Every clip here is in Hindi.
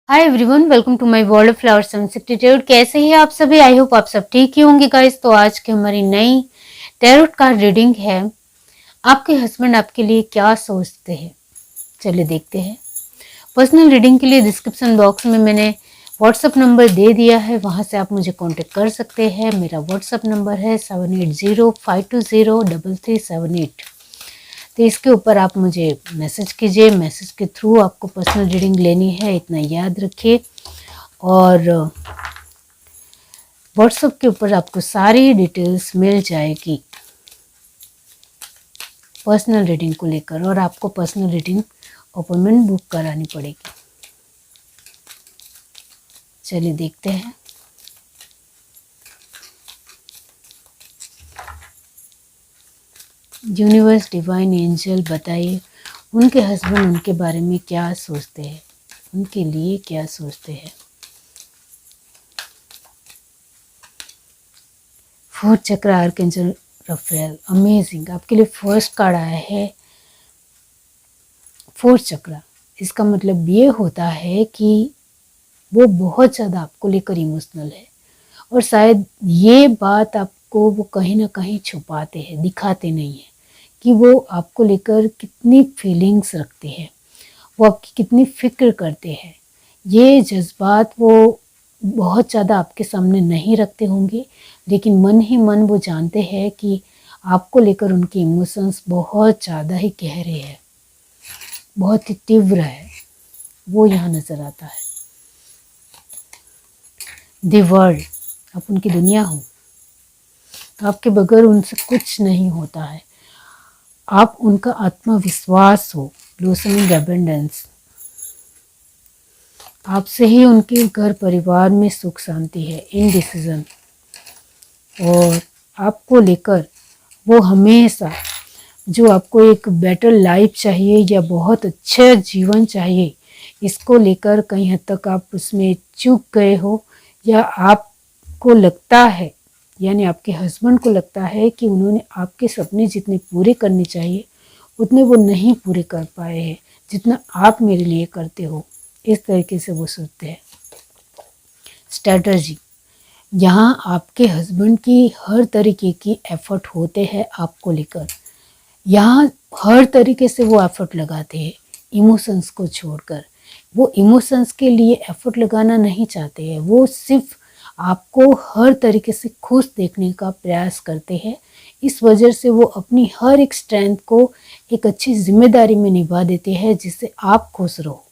Hi everyone, welcome to my world of flowers unsecreted. कैसे हैं आप सभी? आई होप आप सब ठीक ही होंगे गाइस। तो आज की हमारी नई टैरोट कार्ड रीडिंग है। आपके हस्बैंड आपके लिए क्या सोचते हैं, चलिए देखते हैं। पर्सनल रीडिंग के लिए डिस्क्रिप्शन बॉक्स में मैंने व्हाट्सअप नंबर दे दिया है, वहां से आप मुझे कांटेक्ट कर सकते हैं। मेरा व्हाट्सअप नंबर है 7805203378। तो इसके ऊपर आप मुझे मैसेज कीजिए। मैसेज के थ्रू आपको पर्सनल रीडिंग लेनी है, इतना याद रखिए। और व्हाट्सएप के ऊपर आपको सारी डिटेल्स मिल जाएगी पर्सनल रीडिंग को लेकर, और आपको पर्सनल रीडिंग अपॉइंटमेंट बुक करानी पड़ेगी। चलिए देखते हैं। यूनिवर्स, डिवाइन एंजल, बताइए उनके हस्बैंड उनके बारे में क्या सोचते हैं, उनके लिए क्या सोचते हैं। फोर्थ चक्र, आर्कएंजल राफेल, अमेजिंग। आपके लिए फर्स्ट कार्ड आया है फोर्थ चक्र। इसका मतलब ये होता है कि वो बहुत ज़्यादा आपको लेकर इमोशनल है, और शायद ये बात आपको वो कहीं ना कहीं छुपाते हैं, दिखाते नहीं है कि वो आपको लेकर कितनी फीलिंग्स रखते हैं, वो आपकी कितनी फिक्र करते हैं। ये जज्बात वो बहुत ज़्यादा आपके सामने नहीं रखते होंगे, लेकिन मन ही मन वो जानते हैं कि आपको लेकर उनके इमोशंस बहुत ज़्यादा ही गहरे हैं, बहुत ही तीव्र है। वो यहाँ नज़र आता है। द वर्ल्ड, आप उनकी दुनिया हो, आपके बगैर उनसे कुछ नहीं होता है। आप उनका आत्मविश्वास हो, ब्लॉसमिंग एबंडेंस। आपसे ही उनके घर परिवार में सुख शांति है, इनडिसीजन। और आपको लेकर वो हमेशा, जो आपको एक बेटर लाइफ चाहिए या बहुत अच्छा जीवन चाहिए, इसको लेकर कहीं हद तक आप उसमें चूक गए हो, या आपको लगता है, यानी आपके हस्बैंड को लगता है कि उन्होंने आपके सपने जितने पूरे करने चाहिए उतने वो नहीं पूरे कर पाए हैं जितना आप मेरे लिए करते हो। इस तरीके से वो सोचते हैं। स्ट्रैटेजी, यहाँ आपके हस्बैंड की हर तरीके की एफर्ट होते हैं आपको लेकर। यहाँ हर तरीके से वो एफर्ट लगाते हैं इमोशंस को छोड़कर। वो इमोशंस के लिए एफर्ट लगाना नहीं चाहते हैं, वो सिर्फ आपको हर तरीके से खुश देखने का प्रयास करते हैं। इस वजह से वो अपनी हर एक स्ट्रेंथ को एक अच्छी जिम्मेदारी में निभा देते हैं, जिससे आप खुश रहो।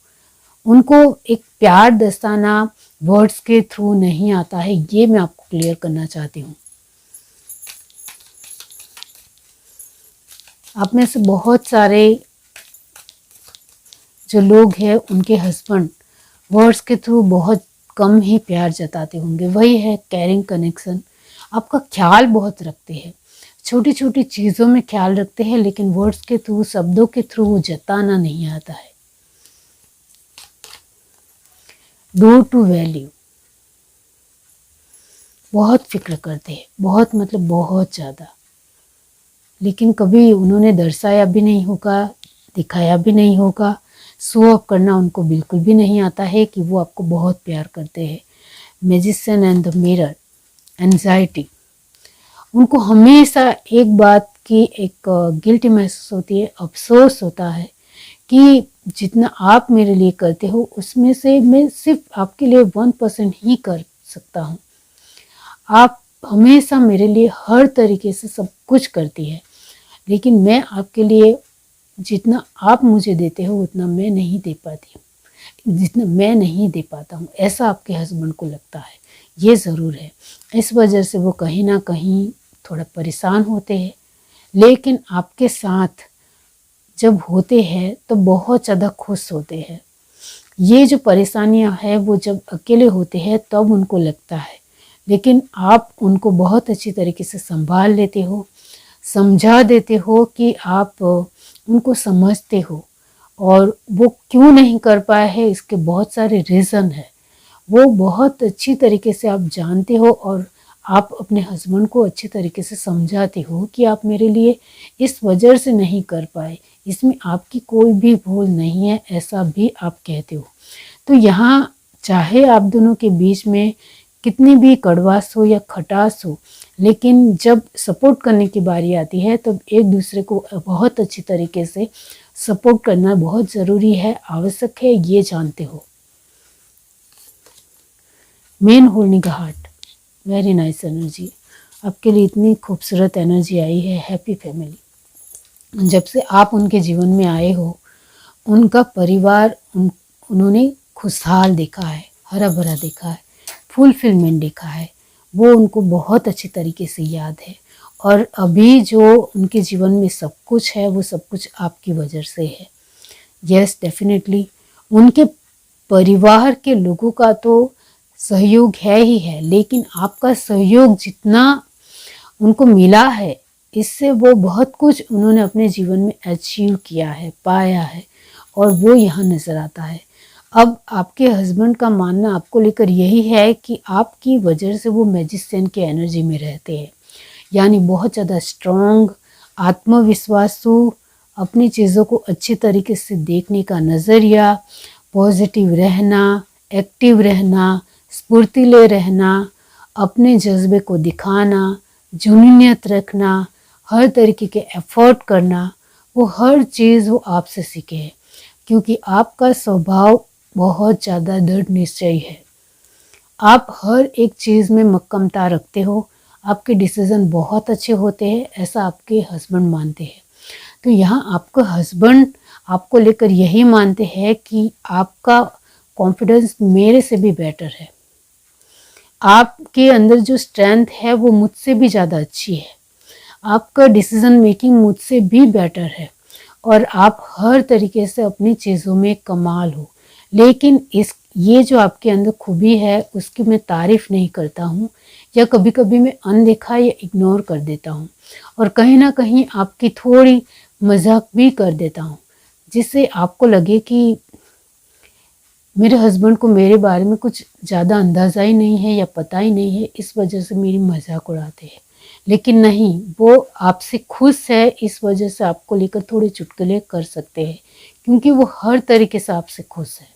उनको एक प्यार दस्ताना वर्ड्स के थ्रू नहीं आता है, ये मैं आपको क्लियर करना चाहती हूँ। आप में से बहुत सारे जो लोग हैं, उनके हस्बैंड वर्ड्स के थ्रू बहुत कम ही प्यार जताते होंगे। वही है कैरिंग कनेक्शन। आपका ख्याल बहुत रखते हैं, छोटी छोटी चीज़ों में ख्याल रखते हैं, लेकिन वर्ड्स के थ्रू, शब्दों के थ्रू वो जताना नहीं आता है। डू टू वैल्यू, बहुत फिक्र करते हैं, बहुत मतलब बहुत ज़्यादा, लेकिन कभी उन्होंने दर्शाया भी नहीं होगा, दिखाया भी नहीं होगा। शो ऑफ करना उनको बिल्कुल भी नहीं आता है कि वो आपको बहुत प्यार करते हैं। Magician and the mirror, anxiety. उनको हमेशा एक बात की एक गिल्टी महसूस होती है, अफसोस होता है कि जितना आप मेरे लिए करते हो उसमें से मैं सिर्फ आपके लिए 1% ही कर सकता हूँ। आप हमेशा मेरे लिए हर तरीके से सब कुछ करती है, लेकिन मैं आपके लिए जितना आप मुझे देते हो उतना मैं नहीं दे पाती हूँ, जितना मैं नहीं दे पाता हूँ, ऐसा आपके हस्बैंड को लगता है। ये ज़रूर है। इस वजह से वो कहीं ना कहीं थोड़ा परेशान होते हैं, लेकिन आपके साथ जब होते हैं तो बहुत ज़्यादा खुश होते हैं। ये जो परेशानियां हैं वो जब अकेले होते हैं तब उनको लगता है, लेकिन आप उनको बहुत अच्छी तरीके से संभाल लेते हो, समझा देते हो कि आप उनको समझते हो, और वो क्यों नहीं कर पाए हैं इसके बहुत सारे रीज़न है। वो बहुत अच्छी तरीके से आप जानते हो, और आप अपने हस्बैंड को अच्छी तरीके से समझाते हो कि आप मेरे लिए इस वजह से नहीं कर पाए, इसमें आपकी कोई भी भूल नहीं है, ऐसा भी आप कहते हो। तो यहाँ चाहे आप दोनों के बीच में कितनी भी कड़वास हो या खटास हो, लेकिन जब सपोर्ट करने की बारी आती है तो एक दूसरे को बहुत अच्छी तरीके से सपोर्ट करना बहुत ज़रूरी है, आवश्यक है, ये जानते हो। Main holding heart, very nice energy. आपके लिए इतनी खूबसूरत एनर्जी आई है। Happy family. जब से आप उनके जीवन में आए हो, उनका परिवार उन्होंने खुशहाल देखा है, हरा भरा देखा है, फुलफिलमेंट देखा है। वो उनको बहुत अच्छी तरीके से याद है। और अभी जो उनके जीवन में सब कुछ है, वो सब कुछ आपकी वजह से है। यस, डेफिनेटली उनके परिवार के लोगों का तो सहयोग है ही है, लेकिन आपका सहयोग जितना उनको मिला है, इससे वो बहुत कुछ उन्होंने अपने जीवन में अचीव किया है, पाया है, और वो यहाँ नज़र आता है। अब आपके हस्बैंड का मानना आपको लेकर यही है कि आपकी वजह से वो मैजिशियन की एनर्जी में रहते हैं, यानी बहुत ज़्यादा स्ट्रॉन्ग, आत्मविश्वासु, अपनी चीज़ों को अच्छी तरीके से देखने का नज़रिया, पॉजिटिव रहना, एक्टिव रहना, स्फूर्तिले रहना, अपने जज्बे को दिखाना, जुनूनियत रखना, हर तरीके के एफर्ट करना, वो हर चीज़ वो आपसे सीखे हैं, क्योंकि आपका स्वभाव बहुत ज़्यादा दृढ़ निश्चयी है। आप हर एक चीज़ में मक्कमता रखते हो, आपके डिसीज़न बहुत अच्छे होते हैं, ऐसा आपके हस्बैंड मानते हैं। तो यहाँ आपका हस्बैंड आपको लेकर यही मानते हैं कि आपका कॉन्फिडेंस मेरे से भी बेटर है, आपके अंदर जो स्ट्रेंथ है वो मुझसे भी ज़्यादा अच्छी है, आपका डिसीज़न मेकिंग मुझसे भी बेटर है, और आप हर तरीके से अपनी चीज़ों में कमाल हो। लेकिन ये जो आपके अंदर खूबी है, उसकी मैं तारीफ़ नहीं करता हूँ, या कभी कभी मैं अनदेखा या इग्नोर कर देता हूँ, और कहीं ना कहीं आपकी थोड़ी मजाक भी कर देता हूँ, जिससे आपको लगे कि मेरे हस्बैंड को मेरे बारे में कुछ ज़्यादा अंदाज़ा ही नहीं है या पता ही नहीं है, इस वजह से मेरी मजाक उड़ाते हैं। लेकिन नहीं, वो आपसे खुश है, इस वजह से आपको लेकर थोड़े चुटकुले कर सकते हैं, क्योंकि वो हर तरीके से आपसे खुश है,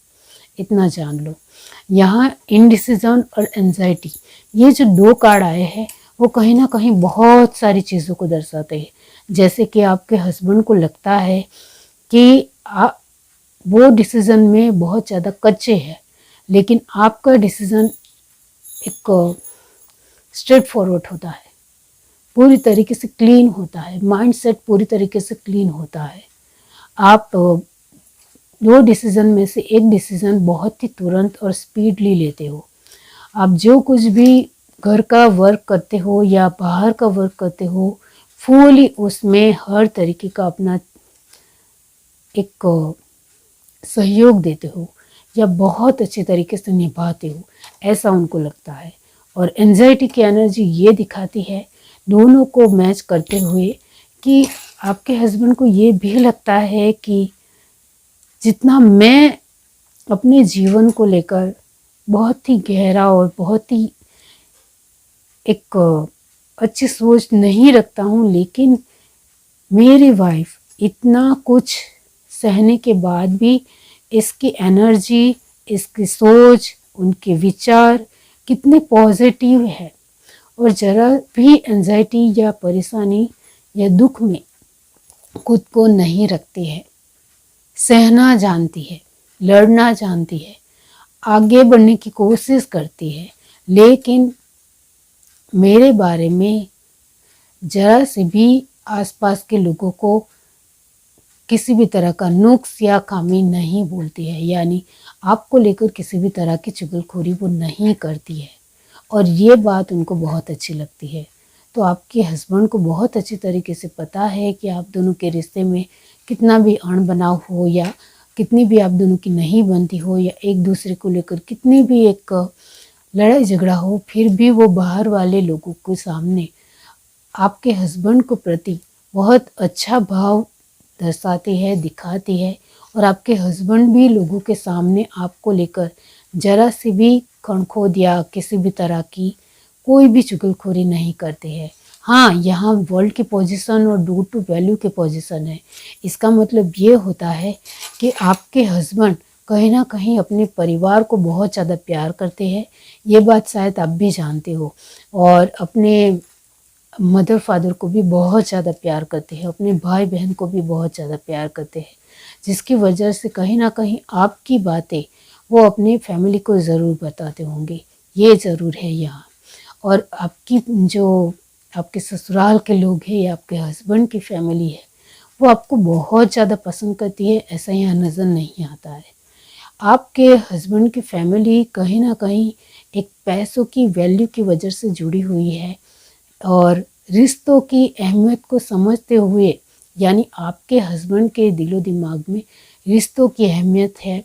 इतना जान लो। यहाँ इनडिसीजन और एंजाइटी, ये जो दो कार्ड आए हैं, वो कहीं ना कहीं बहुत सारी चीज़ों को दर्शाते हैं। जैसे कि आपके हस्बैंड को लगता है कि वो डिसीज़न में बहुत ज़्यादा कच्चे हैं, लेकिन आपका डिसीज़न एक स्ट्रेट फॉरवर्ड होता है, पूरी तरीके से क्लीन होता है, माइंडसेट पूरी तरीके से क्लीन होता है। आप दो डिसीज़न में से एक डिसीज़न बहुत ही तुरंत और स्पीडली लेते हो। आप जो कुछ भी घर का वर्क करते हो या बाहर का वर्क करते हो, फुली उसमें हर तरीके का अपना एक सहयोग देते हो या बहुत अच्छे तरीके से निभाते हो, ऐसा उनको लगता है। और एंजाइटी की एनर्जी ये दिखाती है, दोनों को मैच करते हुए, कि आपके हस्बैंड को ये भी लगता है कि जितना मैं अपने जीवन को लेकर बहुत ही गहरा और बहुत ही एक अच्छी सोच नहीं रखता हूँ, लेकिन मेरी वाइफ इतना कुछ सहने के बाद भी इसकी एनर्जी, इसकी सोच, उनके विचार कितने पॉजिटिव है, और ज़रा भी एंजाइटी या परेशानी या दुख में खुद को नहीं रखती है, सहना जानती है, लड़ना जानती है, आगे बढ़ने की कोशिश करती है, लेकिन मेरे बारे में ज़रा से भी आसपास के लोगों को किसी भी तरह का नुक्स या खामी नहीं बोलती है, यानी आपको लेकर किसी भी तरह की चुगलखोरी वो नहीं करती है, और ये बात उनको बहुत अच्छी लगती है। तो आपके हस्बैंड को बहुत अच्छी तरीके से पता है कि आप दोनों के रिश्ते में कितना भी अणबनाव हो या कितनी भी आप दोनों की नहीं बनती हो, या एक दूसरे को लेकर कितनी भी एक लड़ाई झगड़ा हो, फिर भी वो बाहर वाले लोगों के सामने आपके हस्बैंड को प्रति बहुत अच्छा भाव दर्शाती है, दिखाती है, और आपके हस्बैंड भी लोगों के सामने आपको लेकर जरा सी भी खड़खोद या किसी भी तरह की कोई भी चुगलखोरी नहीं करते हैं। हाँ, यहाँ वर्ल्ड की पोजीशन और डू टू वैल्यू के पोजीशन है। इसका मतलब ये होता है कि आपके हस्बैंड कहीं ना कहीं अपने परिवार को बहुत ज़्यादा प्यार करते हैं। ये बात शायद आप भी जानते हो। और अपने मदर फादर को भी बहुत ज़्यादा प्यार करते हैं, अपने भाई बहन को भी बहुत ज़्यादा प्यार करते हैं, जिसकी वजह से कहीं ना कहीं आपकी बातें वो अपने फैमिली को ज़रूर बताते होंगे, ये ज़रूर है यहाँ। और आपकी जो आपके ससुराल के लोग हैं या आपके हस्बैंड की फैमिली है, वो आपको बहुत ज़्यादा पसंद करती है, ऐसा यहाँ नज़र नहीं आता है। आपके हस्बैंड की फैमिली कहीं ना कहीं एक पैसों की वैल्यू की वजह से जुड़ी हुई है, और रिश्तों की अहमियत को समझते हुए, यानी आपके हस्बैंड के दिलो दिमाग में रिश्तों की अहमियत है,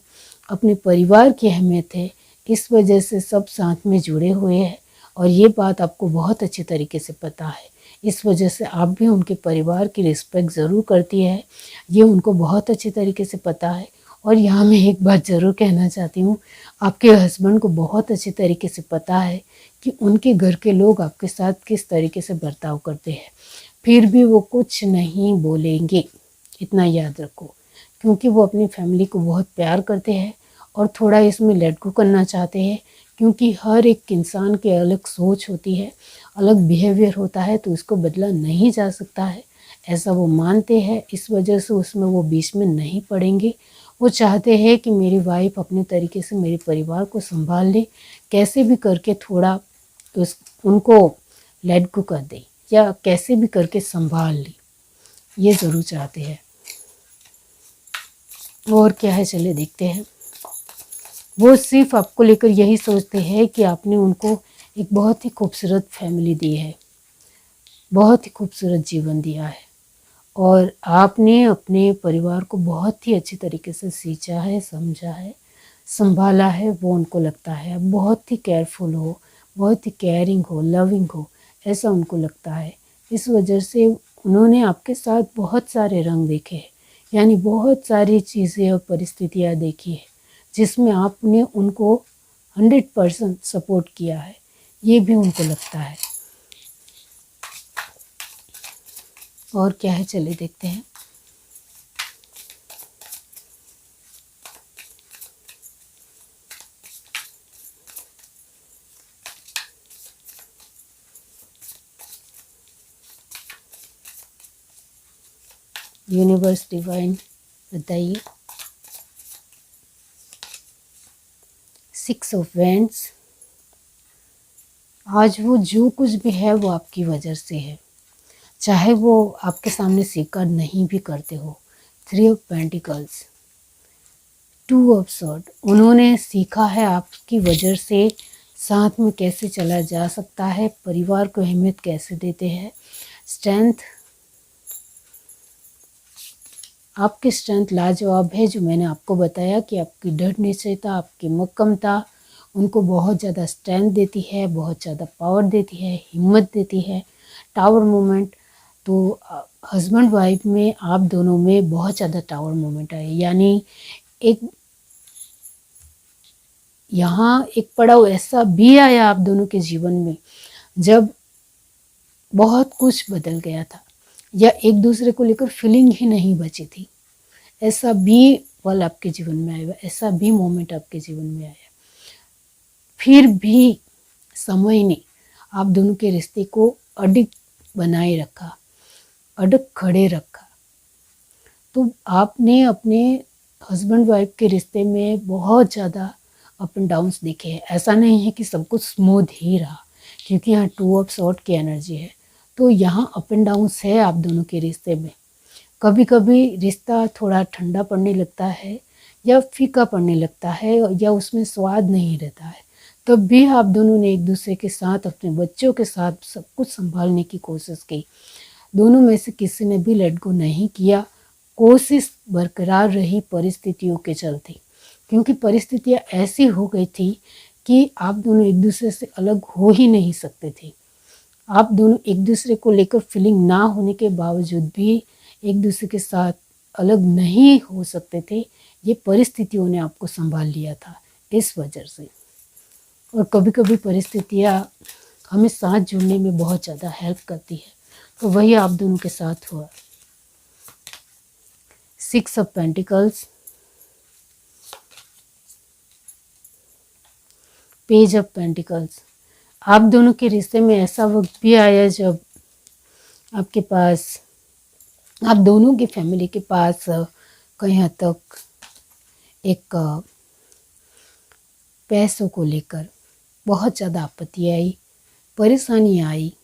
अपने परिवार की अहमियत है, इस वजह से सब साथ में जुड़े हुए हैं। और ये बात आपको बहुत अच्छे तरीके से पता है, इस वजह से आप भी उनके परिवार की रिस्पेक्ट ज़रूर करती है, ये उनको बहुत अच्छे तरीके से पता है। और यहाँ मैं एक बात ज़रूर कहना चाहती हूँ, आपके हस्बैंड को बहुत अच्छे तरीके से पता है कि उनके घर के लोग आपके साथ किस तरीके से बर्ताव करते हैं, फिर भी वो कुछ नहीं बोलेंगे, इतना याद रखो। क्योंकि वो अपनी फैमिली को बहुत प्यार करते हैं और थोड़ा इसमें लेट गो करना चाहते हैं, क्योंकि हर एक इंसान की अलग सोच होती है, अलग बिहेवियर होता है, तो इसको बदला नहीं जा सकता है, ऐसा वो मानते हैं। इस वजह से उसमें वो बीच में नहीं पड़ेंगे। वो चाहते हैं कि मेरी वाइफ अपने तरीके से मेरे परिवार को संभाल ले, कैसे भी करके थोड़ा उनको लेट गो कर दे या कैसे भी करके संभाल ले, ये ज़रूर चाहते हैं। और क्या है, चलिए देखते हैं। वो सिर्फ आपको लेकर यही सोचते हैं कि आपने उनको एक बहुत ही खूबसूरत फैमिली दी है, बहुत ही खूबसूरत जीवन दिया है, और आपने अपने परिवार को बहुत ही अच्छी तरीके से सींचा है, समझा है, संभाला है। वो उनको लगता है आप बहुत ही केयरफुल हो, बहुत ही केयरिंग हो, लविंग हो, ऐसा उनको लगता है। इस वजह से उन्होंने आपके साथ बहुत सारे रंग देखे हैं, यानी बहुत सारी चीज़ें और परिस्थितियाँ देखी है, जिसमें आपने उनको 100% सपोर्ट किया है, ये भी उनको लगता है। और क्या है, चलिए देखते हैं। यूनिवर्स डिवाइन बताइए। 6 ऑफ वैंड्स, आज वो जो कुछ भी है वो आपकी वजह से है, चाहे वो आपके सामने स्वीकार नहीं भी करते हो। 3 ऑफ पेंटिकल्स, 2 ऑफ सॉर्ड, उन्होंने सीखा है आपकी वजह से साथ में कैसे चला जा सकता है, परिवार को अहमियत कैसे देते हैं। स्ट्रेंथ, आपकी स्ट्रेंथ लाजवाब है, जो मैंने आपको बताया कि आपकी दृढ़ निश्चयता, आपकी मक्कमता उनको बहुत ज़्यादा स्ट्रेंथ देती है, बहुत ज़्यादा पावर देती है, हिम्मत देती है। टावर मोमेंट, तो हस्बैंड वाइफ में आप दोनों में बहुत ज़्यादा टावर मोमेंट है, यानी एक यहाँ एक पड़ाव ऐसा भी आया आप दोनों के जीवन में जब बहुत कुछ बदल गया था, या एक दूसरे को लेकर फीलिंग ही नहीं बची थी। ऐसा भी पल आपके जीवन में आया, ऐसा भी मोमेंट आपके जीवन में आया, फिर भी समय ने आप दोनों के रिश्ते को अडिग बनाए रखा, अडग खड़े रखा। तो आपने अपने हस्बैंड वाइफ के रिश्ते में बहुत ज़्यादा अप एंड डाउन्स देखे हैं। ऐसा नहीं है कि सब कुछ स्मूथ ही रहा, क्योंकि यहाँ 2 ऑफ सॉर्ड की एनर्जी है, तो यहाँ अप एंड डाउन्स है आप दोनों के रिश्ते में। कभी कभी रिश्ता थोड़ा ठंडा पड़ने लगता है या फीका पड़ने लगता है, या उसमें स्वाद नहीं रहता है, तब भी आप दोनों ने एक दूसरे के साथ, अपने बच्चों के साथ सब कुछ संभालने की कोशिश की। दोनों में से किसी ने भी लेट गो नहीं किया, कोशिश बरकरार रही परिस्थितियों के चलते, क्योंकि परिस्थितियाँ ऐसी हो गई थी कि आप दोनों एक दूसरे से अलग हो ही नहीं सकते थे। आप दोनों एक दूसरे को लेकर फीलिंग ना होने के बावजूद भी एक दूसरे के साथ अलग नहीं हो सकते थे। ये परिस्थितियों ने आपको संभाल लिया था इस वजह से। और कभी कभी परिस्थितियाँ हमें साथ जुड़ने में बहुत ज़्यादा हेल्प करती है, तो वही आप दोनों के साथ हुआ। 6 of pentacles, page of pentacles. आप दोनों के रिश्ते में ऐसा वक्त भी आया जब आपके पास, आप दोनों की फैमिली के पास कहीं हद तक एक पैसों को लेकर बहुत ज़्यादा आपत्ति आई, परेशानी आई,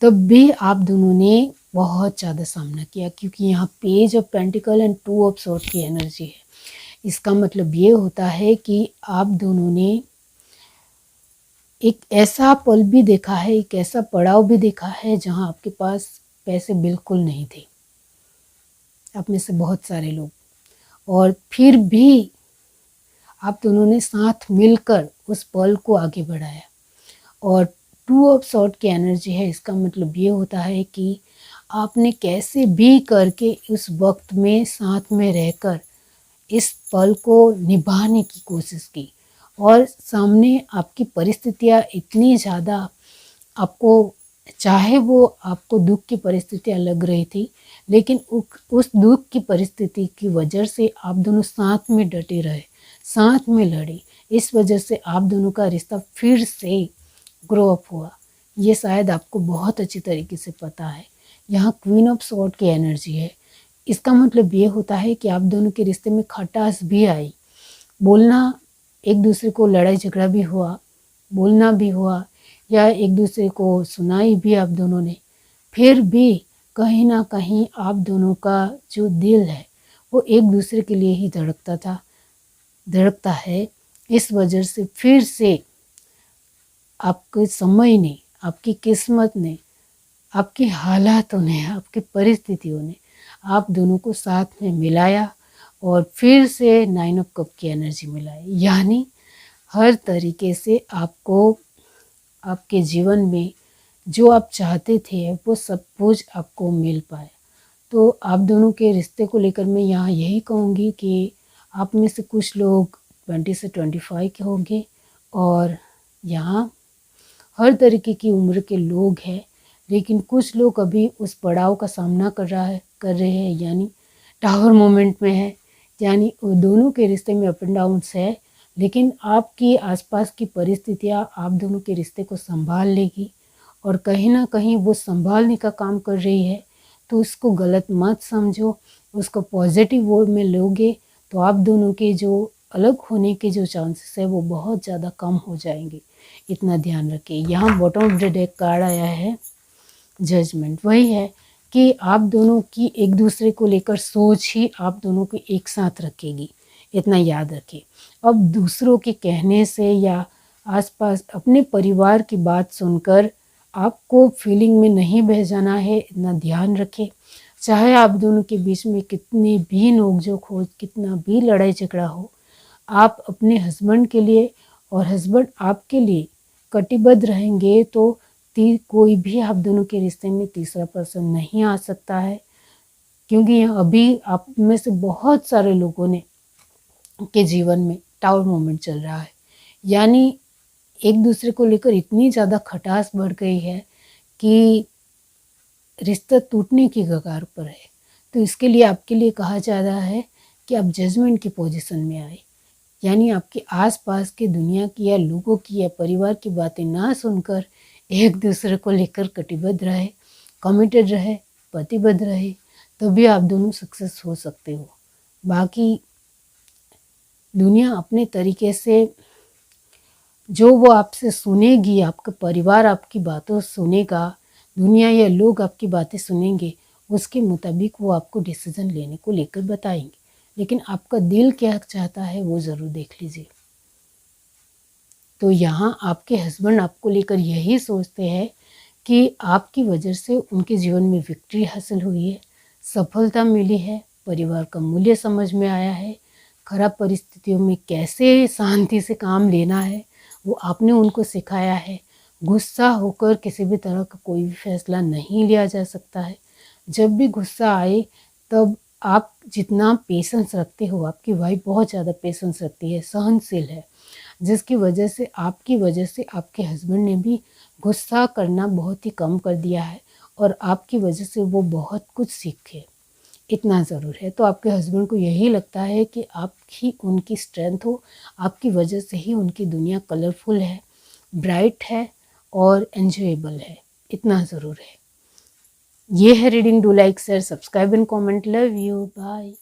तब भी आप दोनों ने बहुत ज़्यादा सामना किया, क्योंकि यहाँ page of pentacle and two of sword की एनर्जी है। इसका मतलब ये होता है कि आप दोनों ने एक ऐसा पल भी देखा है, एक ऐसा पड़ाव भी देखा है जहाँ आपके पास पैसे बिल्कुल नहीं थे, आप में से बहुत सारे लोग, और फिर भी आप दोनों ने साथ मिलकर उस पल को आगे बढ़ाया। और टू ऑफ स्वॉर्ड की एनर्जी है, इसका मतलब ये होता है कि आपने कैसे भी करके उस वक्त में साथ में रहकर इस पल को निभाने की कोशिश की, और सामने आपकी परिस्थितियाँ इतनी ज़्यादा आपको, चाहे वो आपको दुख की परिस्थितियाँ लग रही थी, लेकिन उस दुख की परिस्थिति की वजह से आप दोनों साथ में डटे रहे, साथ में लड़े। इस वजह से आप दोनों का रिश्ता फिर से ग्रो अप हुआ। ये शायद आपको बहुत अच्छी तरीके से पता है। यहाँ क्वीन ऑफ स्वॉर्ड की एनर्जी है, इसका मतलब ये होता है कि आप दोनों के रिश्ते में खटास भी आई, बोलना, एक दूसरे को लड़ाई झगड़ा भी हुआ, बोलना भी हुआ, या एक दूसरे को सुनाई भी आप दोनों ने, फिर भी कहीं ना कहीं आप दोनों का जो दिल है वो एक दूसरे के लिए ही धड़कता है। इस वजह से फिर से आपके समय ने, आपकी किस्मत ने, आपके हालातों ने, आपकी परिस्थितियों ने आप दोनों को साथ में मिलाया, और फिर से 9 ऑफ कप की एनर्जी मिलाई। यानी हर तरीके से आपको आपके जीवन में जो आप चाहते थे वो सब कुछ आपको मिल पाए। तो आप दोनों के रिश्ते को लेकर मैं यहाँ यही कहूँगी कि आप में से कुछ लोग 20 से 25 के होंगे, और यहाँ हर तरीके की उम्र के लोग हैं, लेकिन कुछ लोग अभी उस पड़ाव का सामना कर रहे हैं, यानी टावर मोमेंट में है, यानी दोनों के रिश्ते में अप एंड डाउन्स है, लेकिन आपकी आसपास की परिस्थितियाँ आप दोनों के रिश्ते को संभाल लेगी, और कहीं ना कहीं वो संभालने का काम कर रही है। तो उसको गलत मत समझो, उसको पॉजिटिव वे में लोगे तो आप दोनों के जो अलग होने के जो चांसेस है वो बहुत ज़्यादा कम हो जाएंगे। इतना ध्यान रखिए। यहाँ bottom of the deck card आया है जजमेंट। वही है कि आप दोनों की एक दूसरे को लेकर सोच ही आप दोनों को एक साथ रखेगी, इतना याद रखिए। अब दूसरों के कहने से या आसपास अपने परिवार की बात सुनकर आपको फीलिंग में नहीं बह जाना है, इतना ध्यान रखें। चाहे आप दोनों के बीच में कितनी भी नोकझोंक हो, कितना भी लड़ाई झगड़ा हो, आप अपने हस्बैंड के लिए और हस्बैंड आपके लिए कटिबद्ध रहेंगे तो कोई भी आप दोनों के रिश्ते में तीसरा पर्सन नहीं आ सकता है। क्योंकि अभी आप में से बहुत सारे लोगों ने के जीवन में टावर मोमेंट चल रहा है, यानी एक दूसरे को लेकर इतनी ज़्यादा खटास बढ़ गई है कि रिश्ता टूटने की कगार पर है। तो इसके लिए आपके लिए कहा जा रहा है कि आप जजमेंट की पोजीशन में आए, यानी आपके आसपास के दुनिया की या लोगों की या परिवार की बातें ना सुनकर एक दूसरे को लेकर कटिबद्ध रहे, कमिटेड रहे, प्रतिबद्ध रहे, तभी आप दोनों सक्सेस हो सकते हो। बाकी दुनिया अपने तरीके से जो वो आपसे सुनेगी, आपका परिवार आपकी बातों सुनेगा, दुनिया या लोग आपकी बातें सुनेंगे, उसके मुताबिक वो आपको डिसीजन लेने को लेकर बताएंगे। लेकिन आपका दिल क्या चाहता है वो ज़रूर देख लीजिए। तो यहाँ आपके हस्बैंड आपको लेकर यही सोचते हैं कि आपकी वजह से उनके जीवन में विक्ट्री हासिल हुई है, सफलता मिली है, परिवार का मूल्य समझ में आया है, खराब परिस्थितियों में कैसे शांति से काम लेना है वो आपने उनको सिखाया है। गुस्सा होकर किसी भी तरह का कोई भी फैसला नहीं लिया जा सकता है। जब भी गुस्सा आए तब आप जितना पेशेंस रखते हो, आपकी वाइफ बहुत ज़्यादा पेशेंस रखती है, सहनशील है, जिसकी वजह से आपके हस्बैंड ने भी गुस्सा करना बहुत ही कम कर दिया है, और आपकी वजह से वो बहुत कुछ सीखे। इतना ज़रूर है। तो आपके हस्बैंड को यही लगता है कि आप ही उनकी स्ट्रेंथ हो, आपकी वजह से ही उनकी दुनिया कलरफुल है, ब्राइट है और एन्जॉयबल है, इतना ज़रूर है। ये है reading. Do like, share, subscribe and comment. Love you, bye.